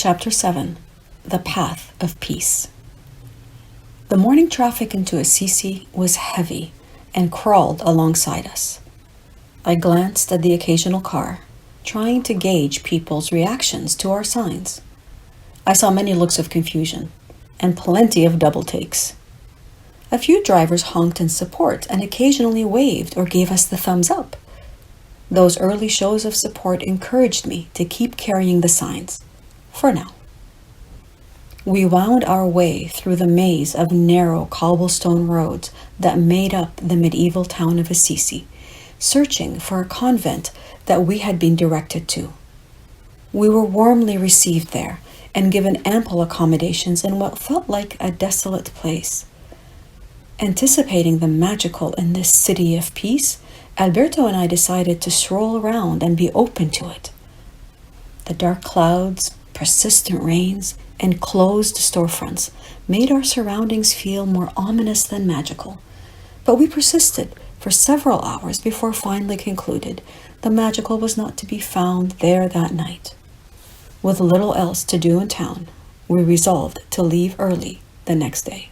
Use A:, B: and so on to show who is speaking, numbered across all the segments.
A: Chapter 7. The Path of Peace. The morning traffic into Assisi was heavy and crawled alongside us. I glanced at the occasional car, trying to gauge people's reactions to our signs. I saw many looks of confusion and plenty of double takes. A few drivers honked in support and occasionally waved or gave us the thumbs up. Those early shows of support encouraged me to keep carrying the signs, for now. We wound our way through the maze of narrow cobblestone roads that made up the medieval town of Assisi, searching for a convent that we had been directed to. We were warmly received there and given ample accommodations in what felt like a desolate place. Anticipating the magical in this city of peace, Alberto and I decided to stroll around and be open to it. The dark clouds, persistent rains, and closed storefronts made our surroundings feel more ominous than magical, but we persisted for several hours before finally concluded the magical was not to be found there that night. With little else to do in town, we resolved to leave early the next day.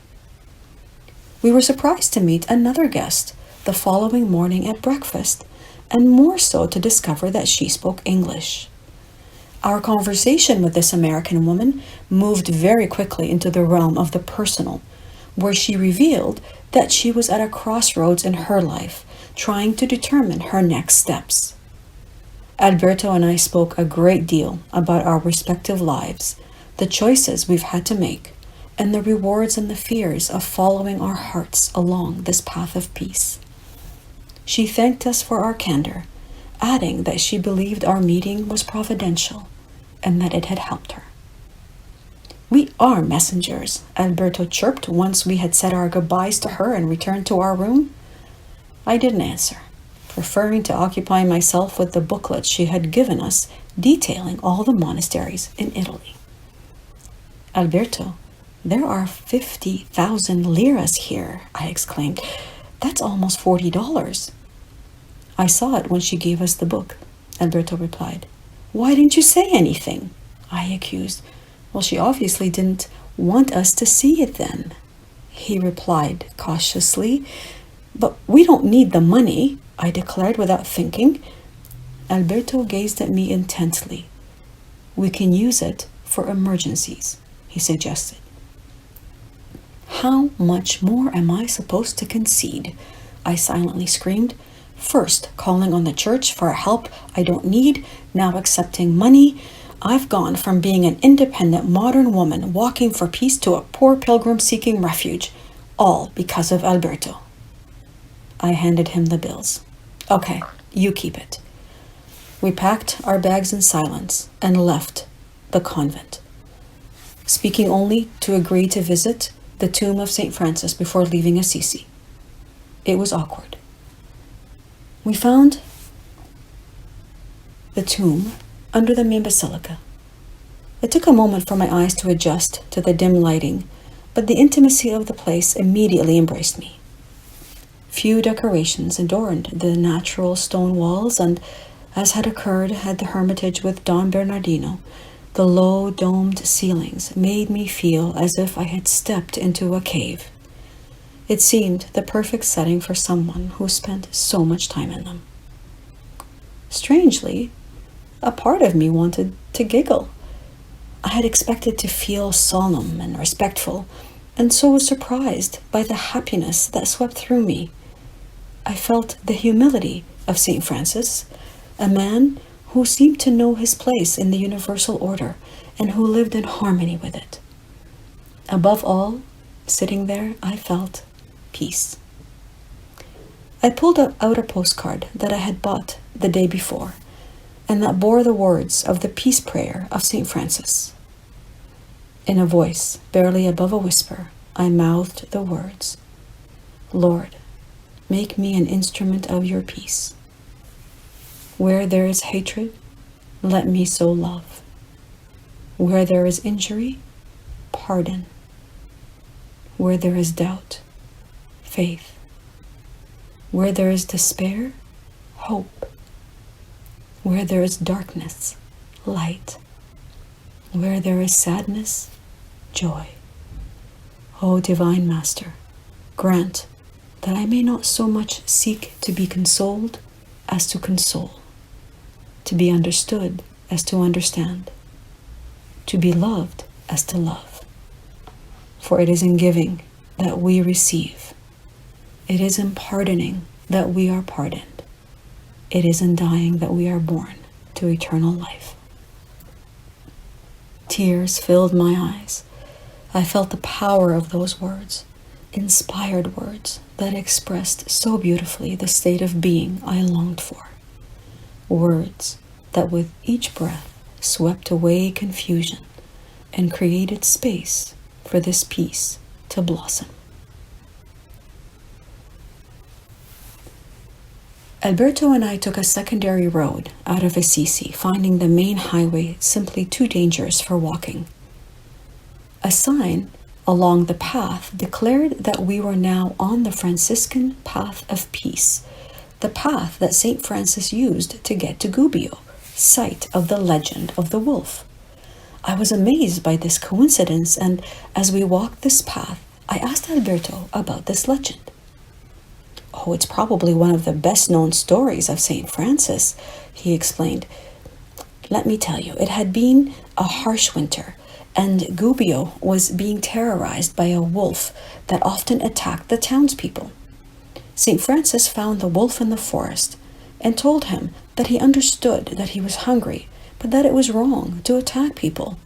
A: We were surprised to meet another guest the following morning at breakfast, and more so to discover that she spoke English. Our conversation with this American woman moved very quickly into the realm of the personal, where she revealed that she was at a crossroads in her life, trying to determine her next steps. Alberto and I spoke a great deal about our respective lives, the choices we've had to make, and the rewards and the fears of following our hearts along this path of peace. She thanked us for our candor, adding that she believed our meeting was providential and that it had helped her. "We are messengers," Alberto chirped once we had said our goodbyes to her and returned to our room. I didn't answer, preferring to occupy myself with the booklets she had given us detailing all the monasteries in Italy. "Alberto, there are 50,000 liras here," I exclaimed. "That's almost $40. "I saw it when she gave us the book," Alberto replied. "Why didn't you say anything?" I accused. "Well, she obviously didn't want us to see it then," he replied cautiously. "But we don't need the money," I declared without thinking. Alberto gazed at me intently. "We can use it for emergencies," he suggested. "How much more am I supposed to concede?" I silently screamed. "First, calling on the church for help I don't need, now accepting money. I've gone from being an independent modern woman walking for peace to a poor pilgrim seeking refuge, all because of Alberto." I handed him the bills. "Okay, you keep it." We packed our bags in silence and left the convent, speaking only to agree to visit the tomb of St. Francis before leaving Assisi. It was awkward. We found the tomb under the main basilica. It took a moment for my eyes to adjust to the dim lighting, but the intimacy of the place immediately embraced me. Few decorations adorned the natural stone walls, and, as had occurred at the hermitage with Don Bernardino, the low domed ceilings made me feel as if I had stepped into a cave. It seemed the perfect setting for someone who spent so much time in them. Strangely, a part of me wanted to giggle. I had expected to feel solemn and respectful, and so was surprised by the happiness that swept through me. I felt the humility of St. Francis, a man who seemed to know his place in the universal order and who lived in harmony with it. Above all, sitting there, I felt peace. I pulled out a postcard that I had bought the day before, and that bore the words of the peace prayer of St. Francis. In a voice barely above a whisper, I mouthed the words, "Lord, make me an instrument of your peace. Where there is hatred, let me sow love. Where there is injury, pardon. Where there is doubt, faith. Where there is despair, hope. Where there is darkness, light. Where there is sadness, joy. O Divine Master, grant that I may not so much seek to be consoled as to console, to be understood as to understand, to be loved as to love. For it is in giving that we receive. It is in pardoning that we are pardoned. It is in dying that we are born to eternal life. Tears filled my eyes. I felt the power of those words, inspired words that expressed so beautifully the state of being I longed for. Words that with each breath swept away confusion and created space for this peace to blossom. Alberto and I took a secondary road out of Assisi, finding the main highway simply too dangerous for walking. A sign along the path declared that we were now on the Franciscan path of peace, the path that St. Francis used to get to Gubbio, site of the legend of the wolf. I was amazed by this coincidence, and as we walked this path, I asked Alberto about this legend. "Oh, it's probably one of the best-known stories of St. Francis," he explained. "Let me tell you, it had been a harsh winter, and Gubbio was being terrorized by a wolf that often attacked the townspeople. St. Francis found the wolf in the forest and told him that he understood that he was hungry, but that it was wrong to attack people,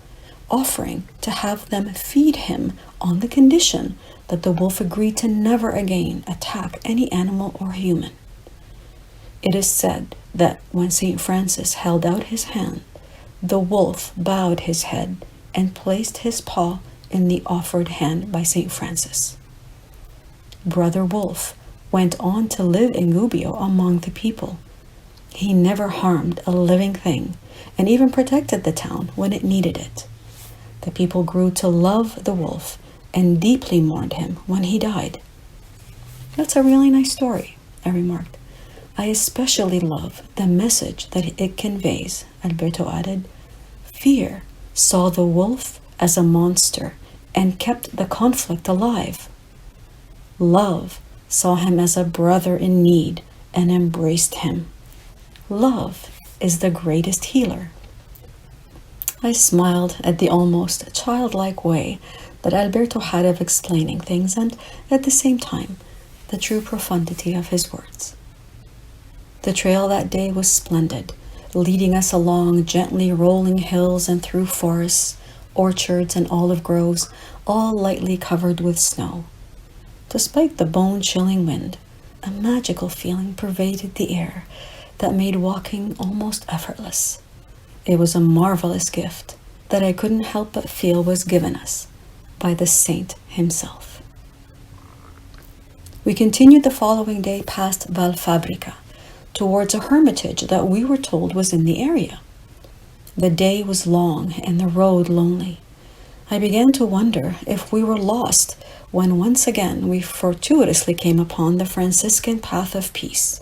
A: offering to have them feed him on the condition that the wolf agreed to never again attack any animal or human. It is said that when St. Francis held out his hand, the wolf bowed his head and placed his paw in the offered hand by St. Francis. Brother Wolf went on to live in Gubbio among the people. He never harmed a living thing and even protected the town when it needed it. The people grew to love the wolf and deeply mourned him when he died." "That's a really nice story," I remarked. "I especially love the message that it conveys," Alberto added. "Fear saw the wolf as a monster and kept the conflict alive. Love saw him as a brother in need and embraced him. Love is the greatest healer." I smiled at the almost childlike way that Alberto had of explaining things, and at the same time, the true profundity of his words. The trail that day was splendid, leading us along gently rolling hills and through forests, orchards, and olive groves, all lightly covered with snow. Despite the bone-chilling wind, a magical feeling pervaded the air that made walking almost effortless. It was a marvelous gift that I couldn't help but feel was given us by the saint himself. We continued the following day past Val Fabrica, towards a hermitage that we were told was in the area. The day was long and the road lonely. I began to wonder if we were lost when once again we fortuitously came upon the Franciscan path of peace.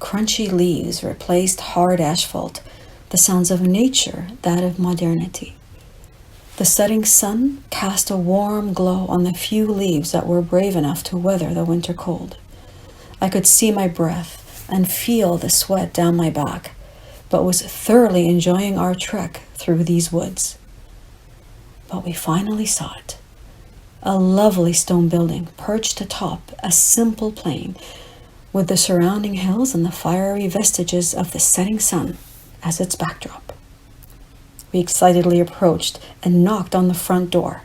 A: Crunchy leaves replaced hard asphalt, the sounds of nature that of modernity. The setting sun cast a warm glow on the few leaves that were brave enough to weather the winter cold. I could see my breath and feel the sweat down my back, but was thoroughly enjoying our trek through these woods. But we finally saw it. A lovely stone building perched atop a simple plain, with the surrounding hills and the fiery vestiges of the setting sun as its backdrop. We excitedly approached and knocked on the front door.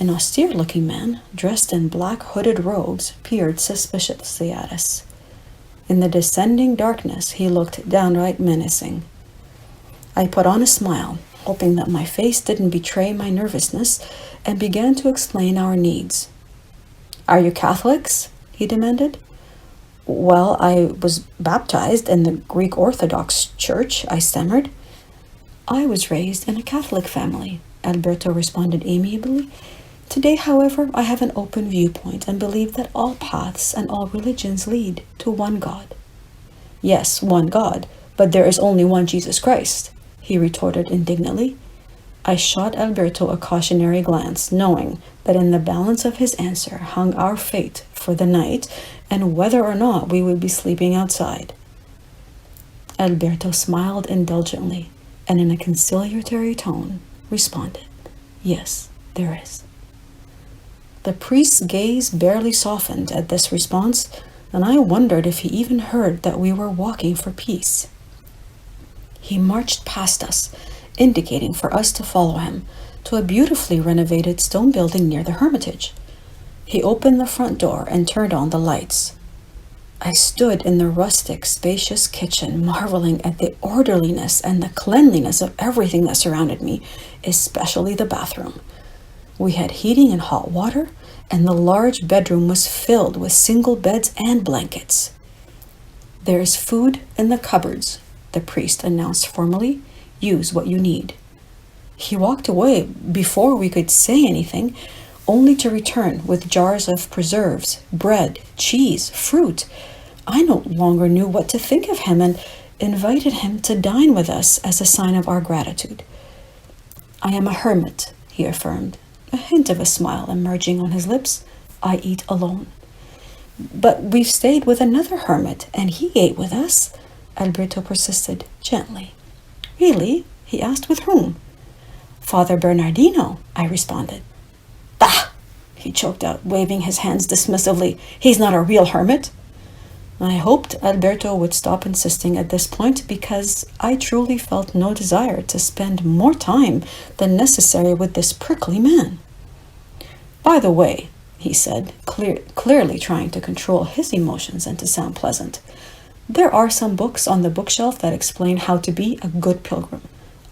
A: An austere-looking man, dressed in black hooded robes, peered suspiciously at us. In the descending darkness, he looked downright menacing. I put on a smile, hoping that my face didn't betray my nervousness, and began to explain our needs. "Are you Catholics?" he demanded. "Well, I was baptized in the Greek Orthodox Church," I stammered. "I was raised in a Catholic family," Alberto responded amiably. "Today, however, I have an open viewpoint and believe that all paths and all religions lead to one God." "Yes, one God, but there is only one Jesus Christ," he retorted indignantly. I shot Alberto a cautionary glance, knowing that in the balance of his answer hung our fate for the night and whether or not we would be sleeping outside. Alberto smiled indulgently and in a conciliatory tone responded, "Yes, there is." The priest's gaze barely softened at this response, and I wondered if he even heard that we were walking for peace. He marched past us, indicating for us to follow him to a beautifully renovated stone building near the hermitage. He opened the front door and turned on the lights. I stood in the rustic, spacious kitchen, marveling at the orderliness and the cleanliness of everything that surrounded me, especially the bathroom. We had heating and hot water, and the large bedroom was filled with single beds and blankets. "There is food in the cupboards," the priest announced formally. "Use what you need." He walked away before we could say anything, only to return with jars of preserves, bread, cheese, fruit. I no longer knew what to think of him and invited him to dine with us as a sign of our gratitude. "I am a hermit," he affirmed, a hint of a smile emerging on his lips. "I eat alone." "But we've stayed with another hermit, and he ate with us," Alberto persisted gently. "Really?" he asked. "With whom?" "Father Bernardino," I responded. "Bah!" he choked out, waving his hands dismissively. "He's not a real hermit." I hoped Alberto would stop insisting at this point, because I truly felt no desire to spend more time than necessary with this prickly man. "By the way," he said, clearly trying to control his emotions and to sound pleasant, "there are some books on the bookshelf that explain how to be a good pilgrim.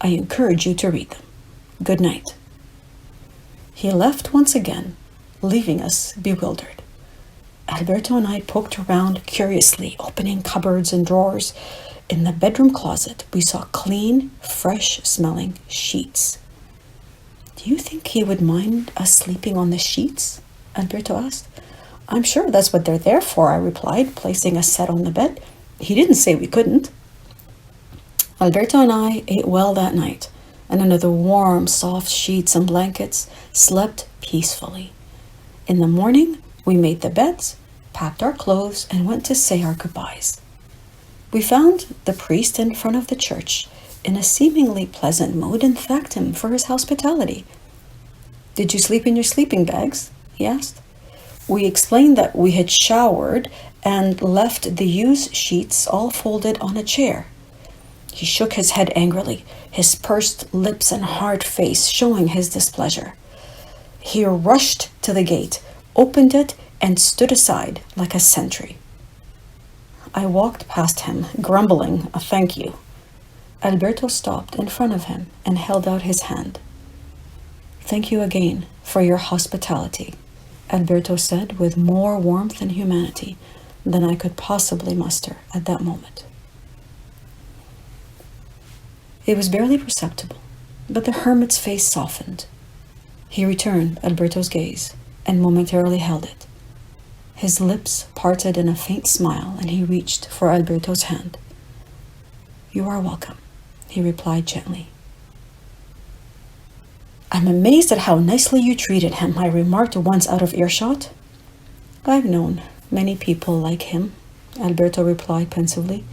A: I encourage you to read them. Good night." He left once again, leaving us bewildered. Alberto and I poked around curiously, opening cupboards and drawers. In the bedroom closet, we saw clean, fresh-smelling sheets. "Do you think he would mind us sleeping on the sheets?" Alberto asked. "I'm sure that's what they're there for," I replied, placing a set on the bed. "He didn't say we couldn't." Alberto and I ate well that night, and under the warm, soft sheets and blankets, slept peacefully. In the morning, we made the beds, packed our clothes, and went to say our goodbyes. We found the priest in front of the church in a seemingly pleasant mood and thanked him for his hospitality. "Did you sleep in your sleeping bags?" he asked. We explained that we had showered and left the used sheets all folded on a chair. He shook his head angrily, his pursed lips and hard face showing his displeasure. He rushed to the gate, opened it, and stood aside like a sentry. I walked past him, grumbling a thank you. Alberto stopped in front of him and held out his hand. "Thank you again for your hospitality," Alberto said with more warmth and humanity than I could possibly muster at that moment. It was barely perceptible, but the hermit's face softened. He returned Alberto's gaze and momentarily held it. His lips parted in a faint smile, and he reached for Alberto's hand. "You are welcome," he replied gently. "I'm amazed at how nicely you treated him," I remarked once out of earshot. "I've known many people like him," Alberto replied pensively.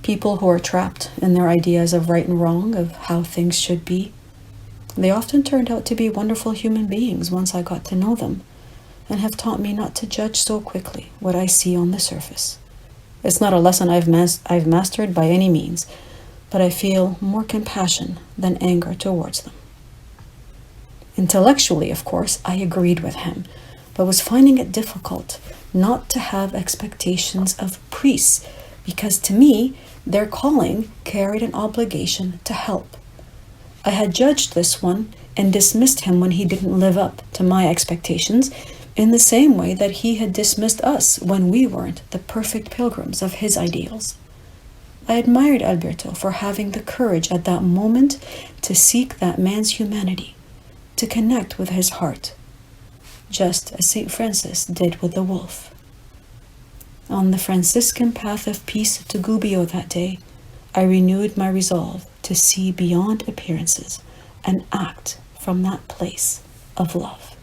A: "People who are trapped in their ideas of right and wrong, of how things should be. They often turned out to be wonderful human beings once I got to know them, and have taught me not to judge so quickly what I see on the surface. It's not a lesson I've mastered by any means, but I feel more compassion than anger towards them." Intellectually, of course, I agreed with him, but was finding it difficult not to have expectations of priests, because to me, their calling carried an obligation to help. I had judged this one and dismissed him when he didn't live up to my expectations, in the same way that he had dismissed us when we weren't the perfect pilgrims of his ideals. I admired Alberto for having the courage at that moment to seek that man's humanity, to connect with his heart, just as St. Francis did with the wolf. On the Franciscan path of peace to Gubbio that day, I renewed my resolve to see beyond appearances and act from that place of love.